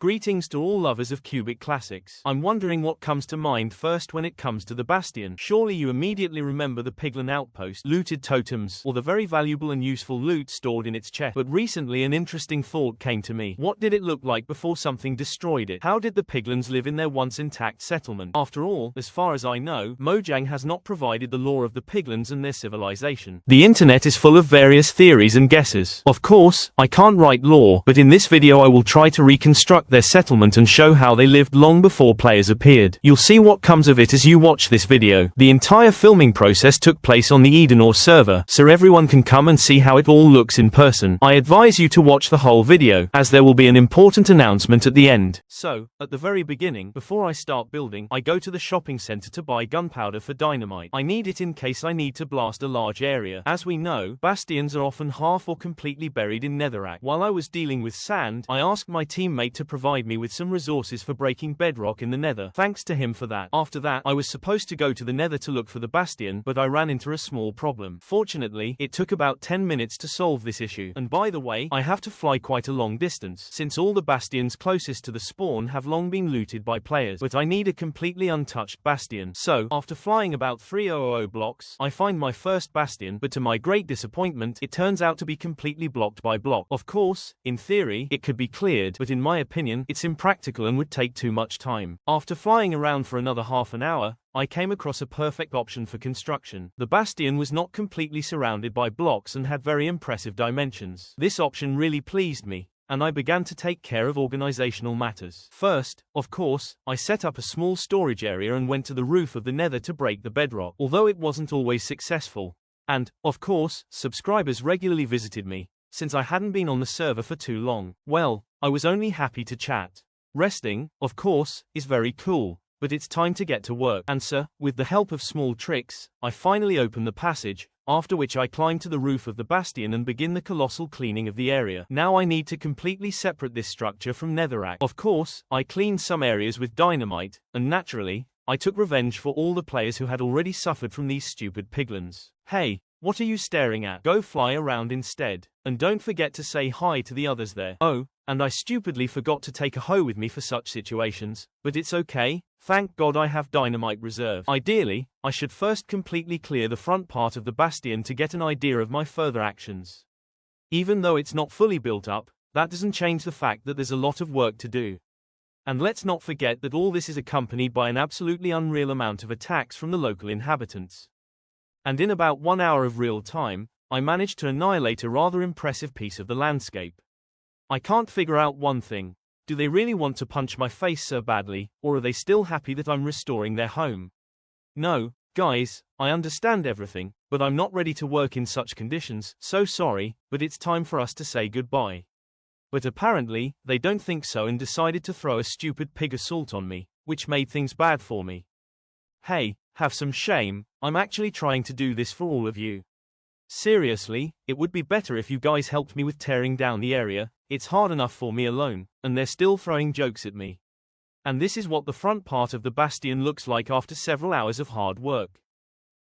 Greetings to all lovers of cubic classics. I'm wondering what comes to mind first when it comes to the Bastion. Surely you immediately remember the Piglin outpost, looted totems, or the very valuable and useful loot stored in its chest. But recently an interesting thought came to me. What did it look like before something destroyed it? How did the Piglins live in their once intact settlement? After all, as far as I know, Mojang has not provided the lore of the Piglins and their civilization. The internet is full of various theories and guesses. Of course, I can't write lore, but in this video I will try to reconstruct their settlement and show how they lived long before players appeared. You'll see what comes of it as you watch this video. The entire filming process took place on the Edenor server, so everyone can come and see how it all looks in person. I advise you to watch the whole video, as there will be an important announcement at the end. So, at the very beginning, before I start building, I go to the shopping center to buy gunpowder for dynamite. I need it in case I need to blast a large area. As we know, bastions are often half or completely buried in netherrack. While I was dealing with sand, I asked my teammate to provide me with some resources for breaking bedrock in the nether. Thanks to him for that. After that, I was supposed to go to the nether to look for the bastion, but I ran into a small problem. Fortunately, it took about 10 minutes to solve this issue. And by the way, I have to fly quite a long distance, since all the bastions closest to the spawn have long been looted by players. But I need a completely untouched bastion. So, after flying about 3000 blocks, I find my first bastion, but to my great disappointment, it turns out to be completely blocked by block. Of course, in theory, it could be cleared, but in my opinion, it's impractical and would take too much time. After flying around for another half an hour, I came across a perfect option for construction. The bastion was not completely surrounded by blocks and had very impressive dimensions. This option really pleased me, and I began to take care of organizational matters. First, of course, I set up a small storage area and went to the roof of the nether to break the bedrock, although it wasn't always successful. And, of course, subscribers regularly visited me, since I hadn't been on the server for too long. Well, I was only happy to chat. Resting, of course, is very cool, but it's time to get to work. And so, with the help of small tricks, I finally open the passage, after which I climb to the roof of the bastion and begin the colossal cleaning of the area. Now I need to completely separate this structure from netherrack. Of course, I cleaned some areas with dynamite, and naturally, I took revenge for all the players who had already suffered from these stupid piglins. Hey, what are you staring at? Go fly around instead. And don't forget to say hi to the others there. Oh, and I stupidly forgot to take a hoe with me for such situations, but it's okay, thank God I have dynamite reserve. Ideally, I should first completely clear the front part of the bastion to get an idea of my further actions. Even though it's not fully built up, that doesn't change the fact that there's a lot of work to do. And let's not forget that all this is accompanied by an absolutely unreal amount of attacks from the local inhabitants. And in about 1 hour of real time, I managed to annihilate a rather impressive piece of the landscape. I can't figure out one thing. Do they really want to punch my face so badly, or are they still happy that I'm restoring their home? No, guys, I understand everything, but I'm not ready to work in such conditions, so sorry, but it's time for us to say goodbye. But apparently, they don't think so and decided to throw a stupid pig assault on me, which made things bad for me. Hey, have some shame, I'm actually trying to do this for all of you. Seriously, it would be better if you guys helped me with tearing down the area. It's hard enough for me alone, and they're still throwing jokes at me. And this is what the front part of the bastion looks like after several hours of hard work.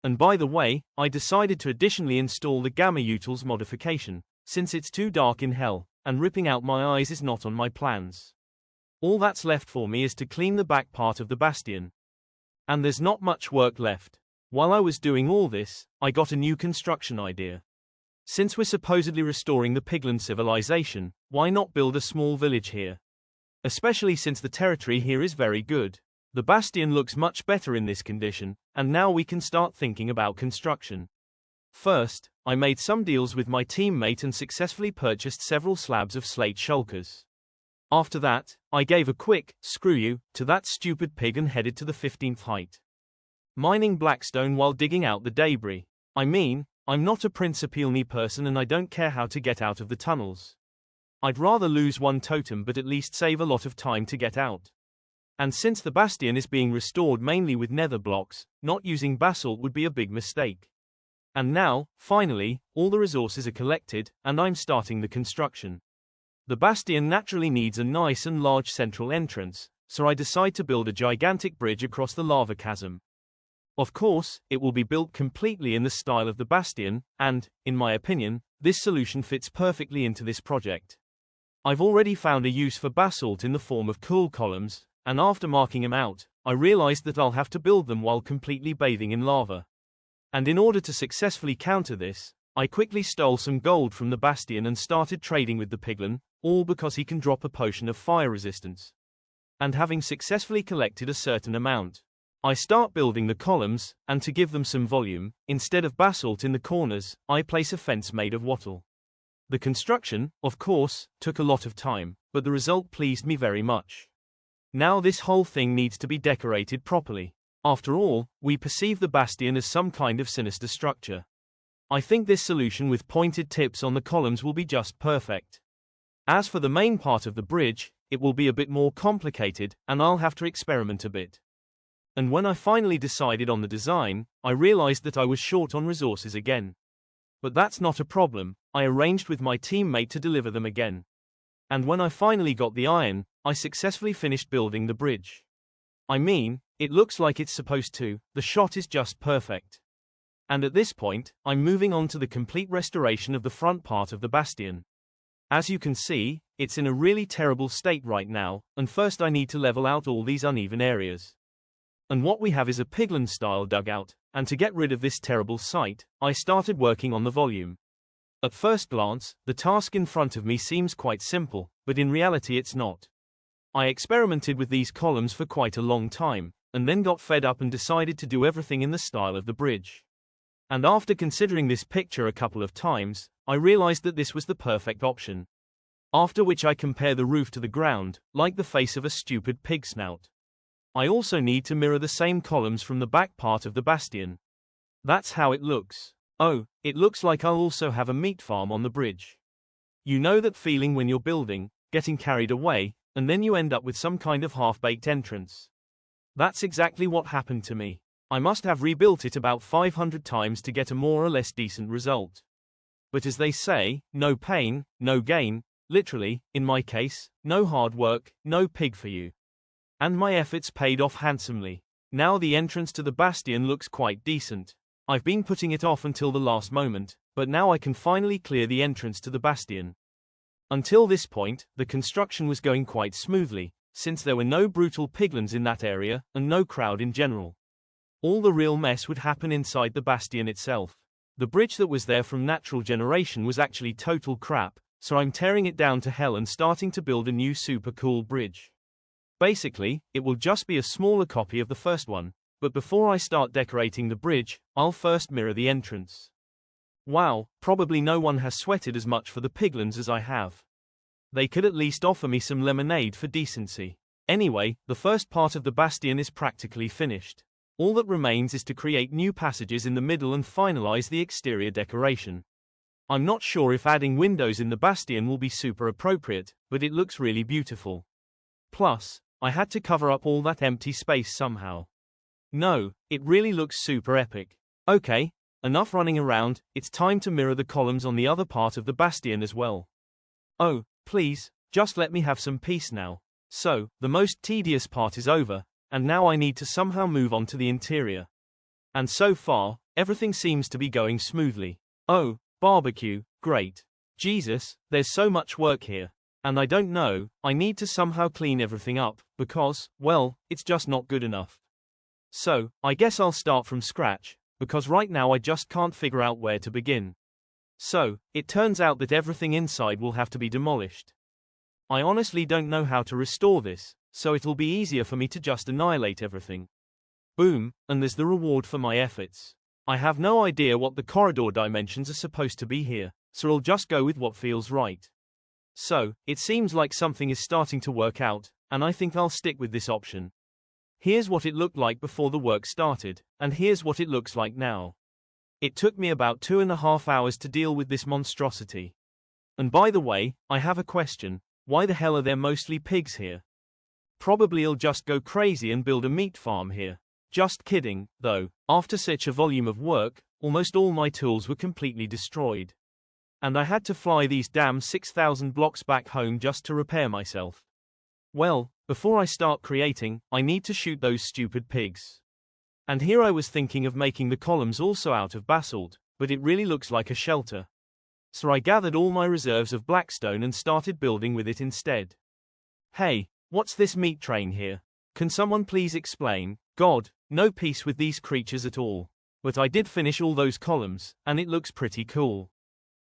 And by the way, I decided to additionally install the Gamma Utils modification, since it's too dark in hell, and ripping out my eyes is not on my plans. All that's left for me is to clean the back part of the bastion. And there's not much work left. While I was doing all this, I got a new construction idea. Since we're supposedly restoring the Piglin civilization, why not build a small village here? Especially since the territory here is very good. The bastion looks much better in this condition, and now we can start thinking about construction. First, I made some deals with my teammate and successfully purchased several slabs of slate shulkers. After that, I gave a quick, screw you, to that stupid pig and headed to the 15th height. Mining blackstone while digging out the debris. I mean, I'm not a principialny person and I don't care how to get out of the tunnels. I'd rather lose one totem but at least save a lot of time to get out. And since the bastion is being restored mainly with nether blocks, not using basalt would be a big mistake. And now, finally, all the resources are collected, and I'm starting the construction. The bastion naturally needs a nice and large central entrance, so I decide to build a gigantic bridge across the lava chasm. Of course, it will be built completely in the style of the bastion, and, in my opinion, this solution fits perfectly into this project. I've already found a use for basalt in the form of cool columns, and after marking them out, I realized that I'll have to build them while completely bathing in lava. And in order to successfully counter this, I quickly stole some gold from the Bastion and started trading with the Piglin, all because he can drop a potion of fire resistance. And having successfully collected a certain amount, I start building the columns, and to give them some volume, instead of basalt in the corners, I place a fence made of wattle. The construction, of course, took a lot of time, but the result pleased me very much. Now this whole thing needs to be decorated properly. After all, we perceive the Bastion as some kind of sinister structure. I think this solution with pointed tips on the columns will be just perfect. As for the main part of the bridge, it will be a bit more complicated, and I'll have to experiment a bit. And when I finally decided on the design, I realized that I was short on resources again. But that's not a problem, I arranged with my teammate to deliver them again. And when I finally got the iron, I successfully finished building the bridge. I mean, it looks like it's supposed to, the shot is just perfect. And at this point, I'm moving on to the complete restoration of the front part of the Bastion. As you can see, it's in a really terrible state right now, and first I need to level out all these uneven areas. And what we have is a Piglin-style dugout, and to get rid of this terrible sight, I started working on the volume. At first glance, the task in front of me seems quite simple, but in reality it's not. I experimented with these columns for quite a long time, and then got fed up and decided to do everything in the style of the bridge. And after considering this picture a couple of times, I realized that this was the perfect option. After which I compare the roof to the ground, like the face of a stupid pig snout. I also need to mirror the same columns from the back part of the Bastion. That's how it looks. Oh, it looks like I'll also have a meat farm on the bridge. You know that feeling when you're building, getting carried away, and then you end up with some kind of half-baked entrance. That's exactly what happened to me. I must have rebuilt it about 500 times to get a more or less decent result. But as they say, no pain, no gain, literally, in my case, no hard work, no pig for you. And my efforts paid off handsomely. Now the entrance to the Bastion looks quite decent. I've been putting it off until the last moment, but now I can finally clear the entrance to the Bastion. Until this point, the construction was going quite smoothly, since there were no brutal piglins in that area, and no crowd in general. All the real mess would happen inside the Bastion itself. The bridge that was there from natural generation was actually total crap, so I'm tearing it down to hell and starting to build a new super cool bridge. Basically, it will just be a smaller copy of the first one, but before I start decorating the bridge, I'll first mirror the entrance. Wow, probably no one has sweated as much for the piglins as I have. They could at least offer me some lemonade for decency. Anyway, the first part of the Bastion is practically finished. All that remains is to create new passages in the middle and finalize the exterior decoration. I'm not sure if adding windows in the Bastion will be super appropriate, but it looks really beautiful. Plus, I had to cover up all that empty space somehow. No, it really looks super epic. Okay, enough running around, it's time to mirror the columns on the other part of the Bastion as well. Oh, please, just let me have some peace now. So, the most tedious part is over, and now I need to somehow move on to the interior. And so far, everything seems to be going smoothly. Oh, barbecue, great. Jesus, there's so much work here. And I don't know, I need to somehow clean everything up, because, well, it's just not good enough. So, I guess I'll start from scratch, because right now I just can't figure out where to begin. So, it turns out that everything inside will have to be demolished. I honestly don't know how to restore this, so it'll be easier for me to just annihilate everything. Boom, and there's the reward for my efforts. I have no idea what the corridor dimensions are supposed to be here, so I'll just go with what feels right. So, it seems like something is starting to work out, and I think I'll stick with this option. Here's what it looked like before the work started, and here's what it looks like now. It took me about 2.5 hours to deal with this monstrosity. And by the way, I have a question. Why the hell are there mostly pigs here? Probably I'll just go crazy and build a meat farm here. Just kidding, though. After such a volume of work, almost all my tools were completely destroyed. And I had to fly these damn 6,000 blocks back home just to repair myself. Well, before I start creating, I need to shoot those stupid pigs. And here I was thinking of making the columns also out of basalt, but it really looks like a shelter. so I gathered all my reserves of blackstone and started building with it instead. Hey, what's this meat train here? Can someone please explain? God, no peace with these creatures at all. But I did finish all those columns, and it looks pretty cool.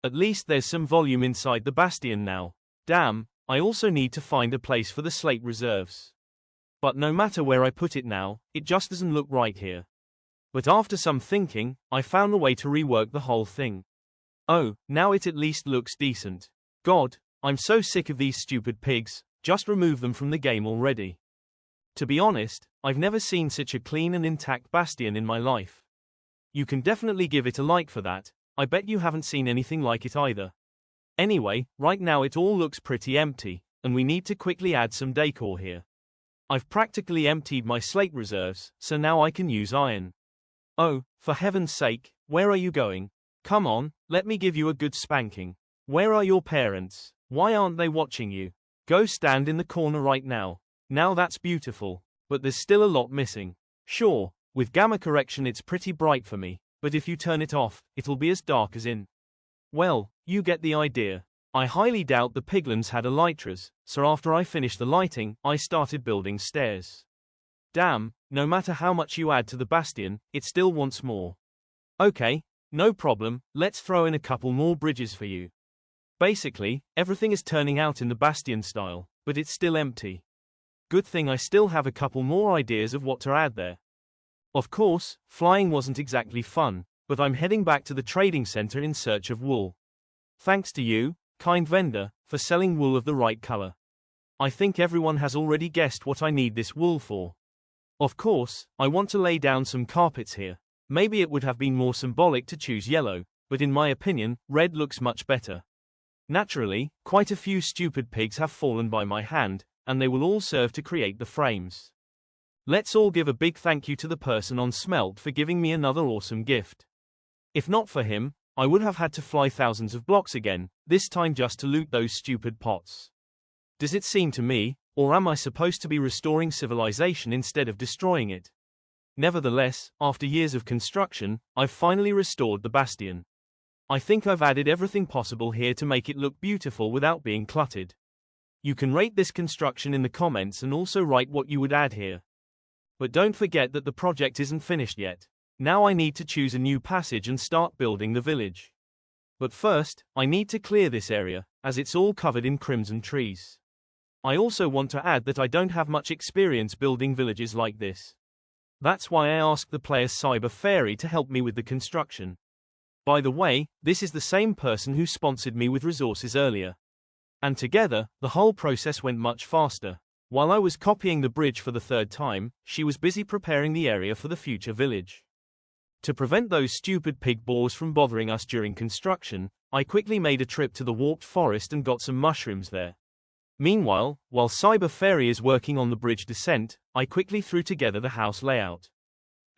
At least there's some volume inside the Bastion now. Damn, I also need to find a place for the slate reserves. But no matter where I put it now, it just doesn't look right here. But after some thinking, I found a way to rework the whole thing. Oh, now it at least looks decent. God, I'm so sick of these stupid pigs, just remove them from the game already. To be honest, I've never seen such a clean and intact Bastion in my life. You can definitely give it a like for that. I bet you haven't seen anything like it either. Anyway, right now it all looks pretty empty, and we need to quickly add some decor here. I've practically emptied my slate reserves, so now I can use iron. Oh, for heaven's sake, where are you going? Come on, let me give you a good spanking. Where are your parents? Why aren't they watching you? Go stand in the corner right now. Now that's beautiful, but there's still a lot missing. Sure, with gamma correction it's pretty bright for me, but if you turn it off, it'll be as dark as in. Well, you get the idea. I highly doubt the piglins had elytras, so after I finished the lighting, I started building stairs. Damn, no matter how much you add to the Bastion, it still wants more. Okay, no problem, let's throw in a couple more bridges for you. Basically, everything is turning out in the Bastion style, but it's still empty. Good thing I still have a couple more ideas of what to add there. Of course, flying wasn't exactly fun, but I'm heading back to the trading center in search of wool. Thanks to you, kind vendor, for selling wool of the right color. I think everyone has already guessed what I need this wool for. Of course, I want to lay down some carpets here. Maybe it would have been more symbolic to choose yellow, but in my opinion, red looks much better. Naturally, quite a few stupid pigs have fallen by my hand, and they will all serve to create the frames. Let's all give a big thank you to the person on Smelt for giving me another awesome gift. If not for him, I would have had to fly thousands of blocks again, this time just to loot those stupid pots. Does it seem to me, or am I supposed to be restoring civilization instead of destroying it? Nevertheless, after years of construction, I've finally restored the Bastion. I think I've added everything possible here to make it look beautiful without being cluttered. You can rate this construction in the comments and also write what you would add here. But don't forget that the project isn't finished yet. Now I need to choose a new passage and start building the village. But first, I need to clear this area, as it's all covered in crimson trees. I also want to add that I don't have much experience building villages like this. That's why I asked the player Cyber Fairy to help me with the construction. By the way, this is the same person who sponsored me with resources earlier. And together, the whole process went much faster. While I was copying the bridge for the third time, she was busy preparing the area for the future village. To prevent those stupid pig boars from bothering us during construction, I quickly made a trip to the warped forest and got some mushrooms there. Meanwhile, while Cyber Fairy is working on the bridge descent, I quickly threw together the house layout.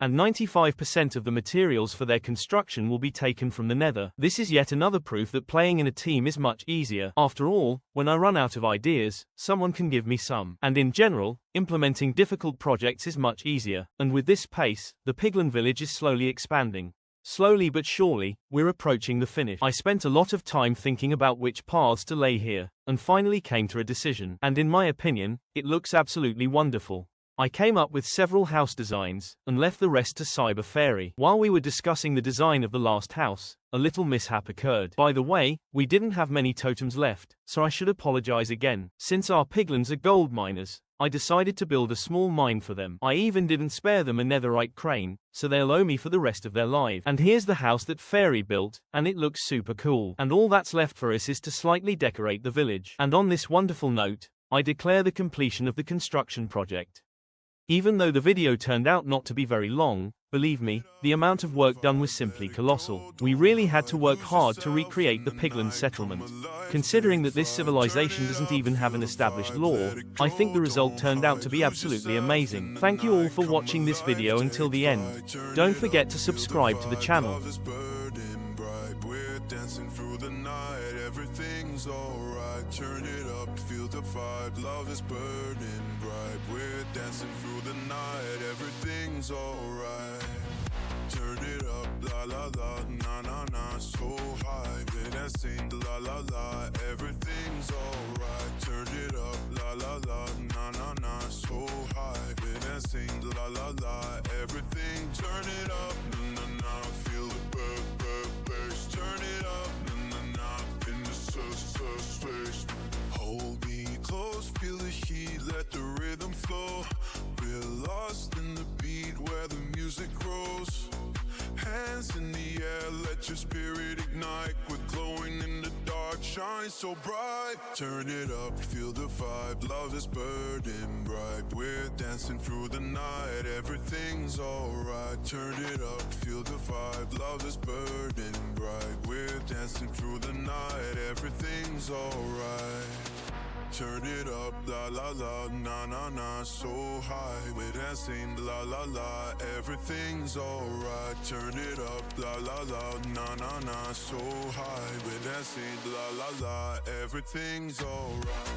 And 95% of the materials for their construction will be taken from the Nether. This is yet another proof that playing in a team is much easier. After all, when I run out of ideas, someone can give me some. And in general, implementing difficult projects is much easier. And with this pace, the Piglin village is slowly expanding. Slowly but surely, we're approaching the finish. I spent a lot of time thinking about which paths to lay here, and finally came to a decision. And in my opinion, it looks absolutely wonderful. I came up with several house designs, and left the rest to Cyber Fairy. While we were discussing the design of the last house, a little mishap occurred. By the way, we didn't have many totems left, so I should apologize again. Since our piglins are gold miners, I decided to build a small mine for them. I even didn't spare them a netherite crane, so they'll owe me for the rest of their lives. And here's the house that Fairy built, and it looks super cool. And all that's left for us is to slightly decorate the village. And on this wonderful note, I declare the completion of the construction project. Even though the video turned out not to be very long, believe me, the amount of work done was simply colossal. We really had to work hard to recreate the Piglin settlement. Considering that this civilization doesn't even have an established law, I think the result turned out to be absolutely amazing. Thank you all for watching this video until the end. Don't forget to subscribe to the channel. Everything's alright, turn it up, feel the vibe, love is burning bright, we're dancing through the night, everything's alright, turn it up, la la la, na na na, so high, play that dancing, la la la, everything's alright. Turn it up, la la la, na na na, so high. We're dancing, la la la, everything. Turn it up, na na na, feel the bass. Turn it up, na na na, in the space. Hold me close, feel the heat, let the rhythm flow. We're lost in the beat where the music grows. Hands in the air, let your spirit ignite. We're glowing in the dark, shine so bright. Turn it up, feel the vibe, love is burning bright. We're dancing through the night, everything's alright. Turn it up, feel the vibe, love is burning bright. We're dancing through the night, everything's alright. Turn it up, la la la, na na na, so high. We're dancing, la la la, everything's alright. Turn it up, la la la, na na na, so high. We're dancing, la la la, everything's alright.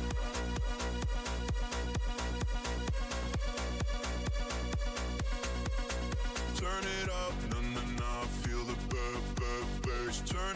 Turn it up, na na na, feel the bass. Turn